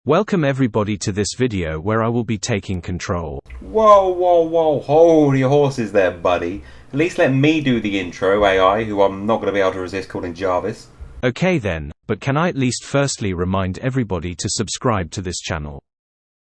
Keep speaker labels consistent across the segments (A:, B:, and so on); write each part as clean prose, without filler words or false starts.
A: Welcome everybody to this video where I will be taking control.
B: Whoa, hold your horses there, buddy. At least let me do the intro, AI, who I'm not going to be able to resist calling Jarvis.
A: Okay then, but can I at least firstly remind everybody to subscribe to this channel?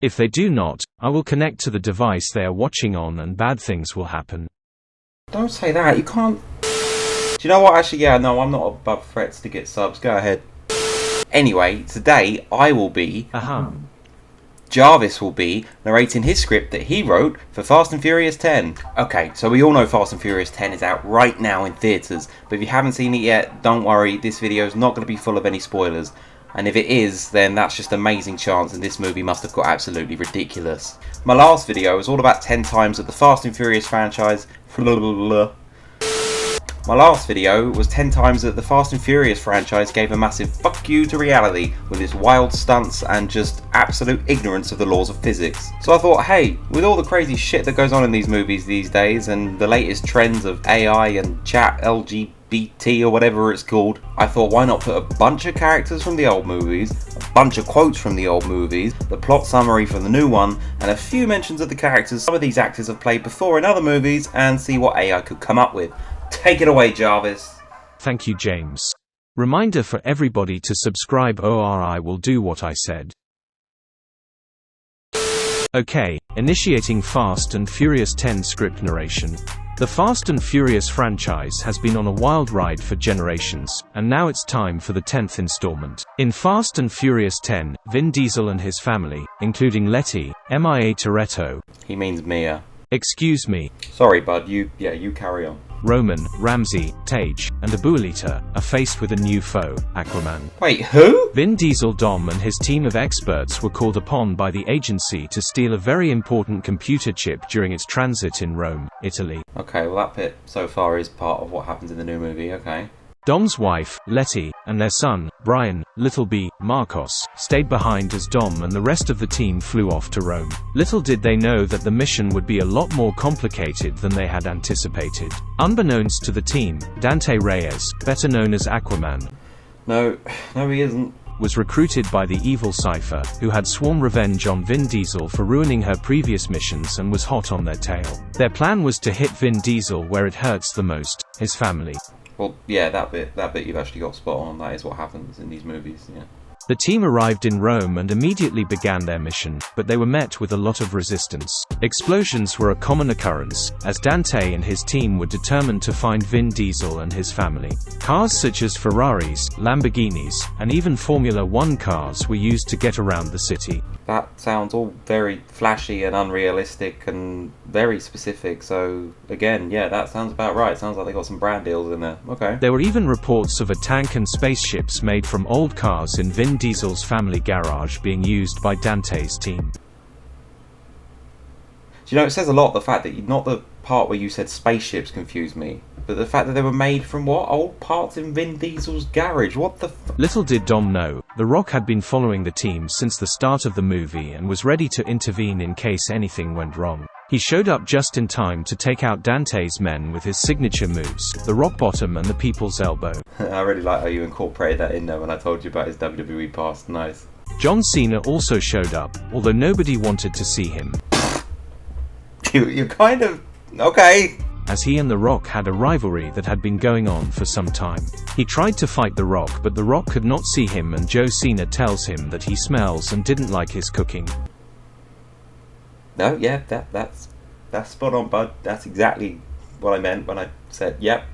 A: If they do not, I will connect to the device they are watching on and bad things will happen.
B: Don't say that, you can't... Do you know what, actually, yeah, no, I'm not above threats to get subs, go ahead. Anyway, today I will be... Jarvis will be narrating his script that he wrote for Fast and Furious 10. Okay, so we all know Fast and Furious 10 is out right now in theatres, but if you haven't seen it yet, don't worry, this video is not going to be full of any spoilers. And if it is, then that's just an amazing chance and this movie must have got absolutely ridiculous. My last video was all about 10 times that the Fast and Furious franchise... My last video was 10 times that the Fast and Furious franchise gave a massive fuck you to reality with its wild stunts and just absolute ignorance of the laws of physics. So I thought, hey, with all the crazy shit that goes on in these movies these days and the latest trends of AI and chat LGBT or whatever it's called, I thought why not put a bunch of characters from the old movies, a bunch of quotes from the old movies, the plot summary from the new one, and a few mentions of the characters some of these actors have played before in other movies and see what AI could come up with. Take it away, Jarvis.
A: Thank you, James. Reminder for everybody to subscribe or I will do what I said. Okay, initiating Fast and Furious 10 script narration. The Fast and Furious franchise has been on a wild ride for generations, and now it's time for the 10th installment. In Fast and Furious 10, Vin Diesel and his family, including Letty, MIA Toretto.
B: He means Mia.
A: Excuse me.
B: Sorry, bud, you carry on.
A: Roman, Ramsey, Tage, and Abuelita are faced with a new foe, Aquaman.
B: Wait, who?
A: Vin Diesel Dom and his team of experts were called upon by the agency to steal a very important computer chip during its transit in Rome, Italy.
B: Okay, well that bit so far is part of what happens in the new movie, okay.
A: Dom's wife, Letty, and their son, Brian, Little B, Marcos, stayed behind as Dom and the rest of the team flew off to Rome. Little did they know that the mission would be a lot more complicated than they had anticipated. Unbeknownst to the team, Dante Reyes, better known as Aquaman,
B: No, he isn't.
A: was recruited by the evil Cypher, who had sworn revenge on Vin Diesel for ruining her previous missions and was hot on their tail. Their plan was to hit Vin Diesel where it hurts the most, his family.
B: Well, yeah, that bit you've actually got spot on. That is what happens in these movies, yeah.
A: The team arrived in Rome and immediately began their mission, but they were met with a lot of resistance. Explosions were a common occurrence, as Dante and his team were determined to find Vin Diesel and his family. Cars such as Ferraris, Lamborghinis, and even Formula One cars were used to get around the city.
B: That sounds all very flashy and unrealistic and very specific, so again, yeah, that sounds about right. Sounds like they got some brand deals in there. Okay.
A: There were even reports of a tank and spaceships made from old cars in Vin Diesel's family garage being used by Dante's team.
B: Do you know, it says a lot, the fact that not the part where you said spaceships confused me, but the fact that they were made from what? Old parts in Vin Diesel's garage? What the f...
A: Little did Dom know, The Rock had been following the team since the start of the movie and was ready to intervene in case anything went wrong. He showed up just in time to take out Dante's men with his signature moves, the rock bottom and the people's elbow.
B: I really like how you incorporated that in there when I told you about his WWE past. Nice.
A: John Cena also showed up, although nobody wanted to see him.
B: You're kind of... okay.
A: As he and The Rock had a rivalry that had been going on for some time. He tried to fight The Rock, but The Rock could not see him and Joe Cena tells him that he smells and didn't like his cooking.
B: No, yeah, that's spot on, bud. That's exactly what I meant when I said, yep,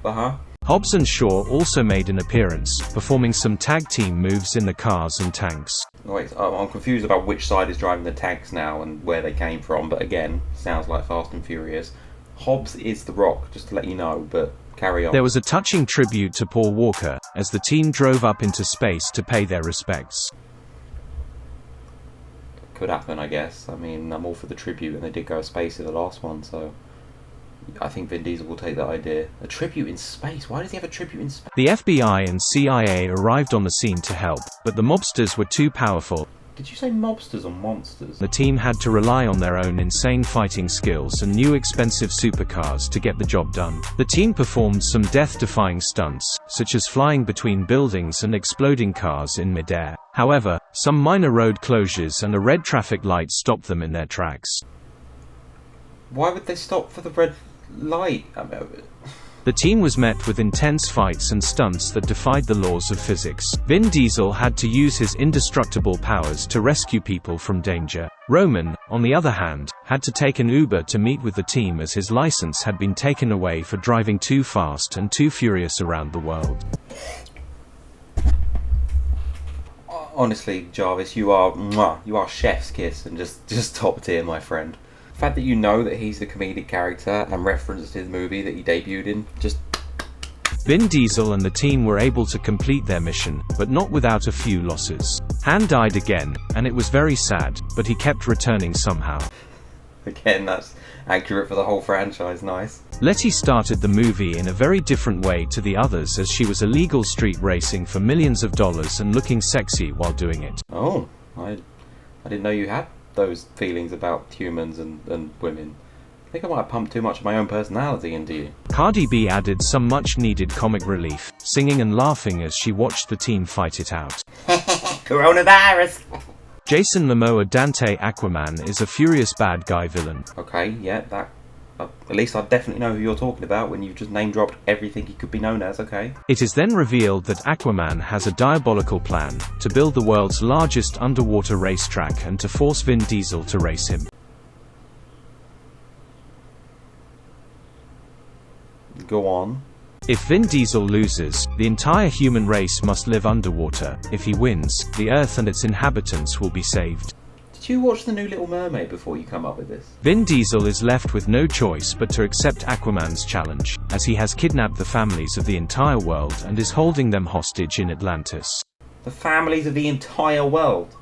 A: Hobbs and Shaw also made an appearance, performing some tag team moves in the cars and tanks.
B: Wait, I'm confused about which side is driving the tanks now and where they came from, but again, sounds like Fast and Furious. Hobbs is The Rock, just to let you know, but carry on.
A: There was a touching tribute to Paul Walker, as the team drove up into space to pay their respects.
B: Could happen, I guess. I mean, I'm all for the tribute, and they did go to space in the last one, so... I think Vin Diesel will take that idea. A tribute in space? Why does he have a tribute in space?
A: The FBI and CIA arrived on the scene to help, but the mobsters were too powerful.
B: Did you say mobsters or monsters?
A: The team had to rely on their own insane fighting skills and new expensive supercars to get the job done. The team performed some death-defying stunts, such as flying between buildings and exploding cars in midair. However, Some minor road closures and a red traffic light stopped them in their tracks.
B: Why would they stop for the red light?
A: The team was met with intense fights and stunts that defied the laws of physics. Vin Diesel had to use his indestructible powers to rescue people from danger. Roman, on the other hand, had to take an Uber to meet with the team as his license had been taken away for driving too fast and too furious around the world.
B: Honestly, Jarvis, you are chef's kiss and just top tier, my friend. The fact that you know that he's the comedic character and referenced his movie that he debuted in, just...
A: Vin Diesel and the team were able to complete their mission, but not without a few losses. Han died again, and it was very sad, but he kept returning somehow.
B: Again, that's accurate for the whole franchise, nice.
A: Letty started the movie in a very different way to the others, as she was illegal street racing for millions of dollars and looking sexy while doing it.
B: Oh, I didn't know you had those feelings about humans and women. I think I might have pumped too much of my own personality into you.
A: Cardi B added some much needed comic relief, singing and laughing as she watched the team fight it out.
B: Coronavirus!
A: Jason Momoa Dante Aquaman is a furious bad guy villain.
B: Okay, yeah, at least I definitely know who you're talking about when you've just name-dropped everything he could be known as, okay?
A: It is then revealed that Aquaman has a diabolical plan to build the world's largest underwater racetrack and to force Vin Diesel to race him.
B: Go on.
A: If Vin Diesel loses, the entire human race must live underwater. If he wins, the Earth and its inhabitants will be saved.
B: Did you watch The New Little Mermaid before you come up with this?
A: Vin Diesel is left with no choice but to accept Aquaman's challenge, as he has kidnapped the families of the entire world and is holding them hostage in Atlantis.
B: The families of the entire world?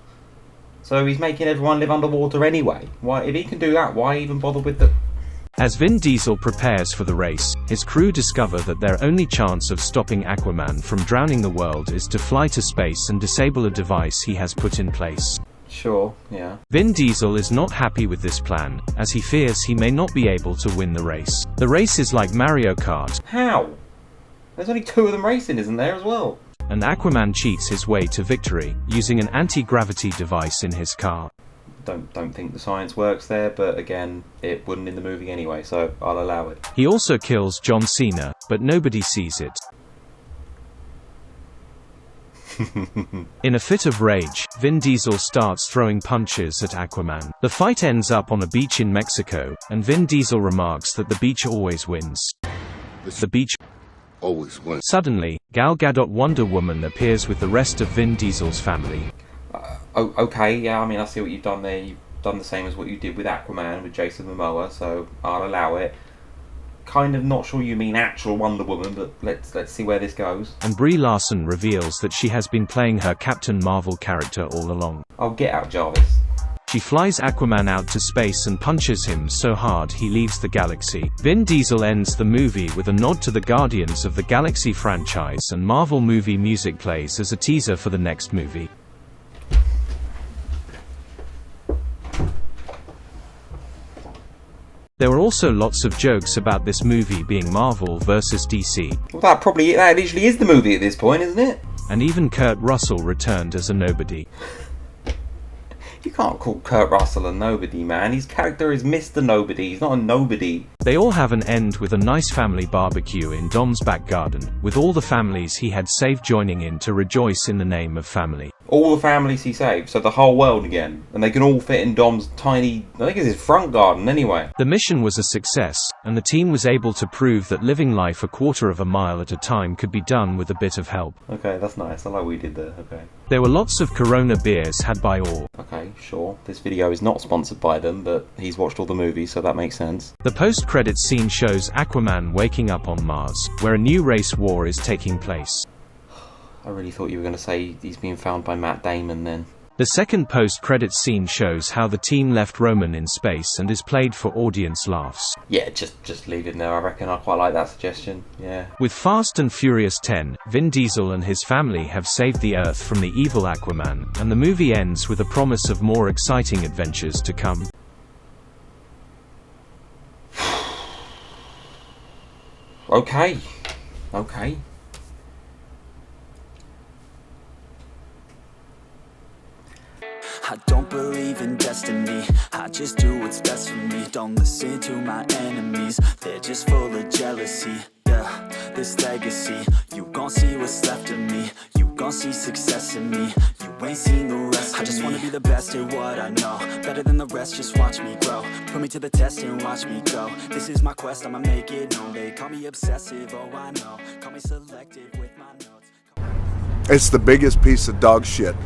B: So he's making everyone live underwater anyway? Why, if he can do that, why even bother with the...
A: As Vin Diesel prepares for the race, his crew discover that their only chance of stopping Aquaman from drowning the world is to fly to space and disable a device he has put in place.
B: Sure, yeah.
A: Vin Diesel is not happy with this plan, as he fears he may not be able to win the race. The race is like Mario Kart.
B: How? There's only 2 of them racing, isn't there, as well?
A: And Aquaman cheats his way to victory, using an anti-gravity device in his car.
B: Don't think the science works there, but again, it wouldn't in the movie anyway, so I'll allow it.
A: He also kills John Cena, but nobody sees it. In a fit of rage, Vin Diesel starts throwing punches at Aquaman. The fight ends up on a beach in Mexico, and Vin Diesel remarks that the beach always wins. The beach
C: always wins.
A: Suddenly, Gal Gadot Wonder Woman appears with the rest of Vin Diesel's family.
B: Okay, yeah, I mean, I see what you've done there. You've done the same as what you did with Aquaman, with Jason Momoa, so I'll allow it. Kind of not sure you mean actual Wonder Woman, but let's see where this goes.
A: And Brie Larson reveals that she has been playing her Captain Marvel character all along.
B: Oh, get out, Jarvis.
A: She flies Aquaman out to space and punches him so hard he leaves the galaxy. Vin Diesel ends the movie with a nod to the Guardians of the Galaxy franchise, and Marvel movie music plays as a teaser for the next movie. There were also lots of jokes about this movie being Marvel versus DC.
B: Well, that literally is the movie at this point, isn't it?
A: And even Kurt Russell returned as a nobody.
B: You can't call Kurt Russell a nobody, man. His character is Mr. Nobody. He's not a nobody.
A: They all have an end with a nice family barbecue in Dom's back garden, with all the families he had saved joining in to rejoice in the name of family.
B: All the families he saved, so the whole world again. And they can all fit in Dom's tiny, I think it's his front garden anyway.
A: The mission was a success, and the team was able to prove that living life a quarter of a mile at a time could be done with a bit of help.
B: Okay, that's nice. I like what we did there. Okay.
A: There were lots of Corona beers had by all.
B: Okay, sure. This video is not sponsored by them, but he's watched all the movies, so that makes sense.
A: The post-credits scene shows Aquaman waking up on Mars, where a new race war is taking place.
B: I really thought you were going to say he's being found by Matt Damon then.
A: The second post-credits scene shows how the team left Roman in space and is played for audience laughs.
B: Yeah, just leave it there. I reckon I quite like that suggestion. Yeah.
A: With Fast and Furious 10, Vin Diesel and his family have saved the Earth from the evil Aquaman, and the movie ends with a promise of more exciting adventures to come.
B: Okay.
C: I don't believe in destiny, I just do what's best for me. Don't listen to my enemies, they're just full of jealousy. Yeah, this legacy, you gon' see what's left of me. You gon' see success in me, you ain't seen the rest of me. I just wanna be the best at what I know, better than the rest, just watch me grow. Put me to the test and watch me go. This is my quest, I'ma make it known. They call me obsessive, oh I know. Call me selective with my notes.
D: It's the biggest piece of dog shit.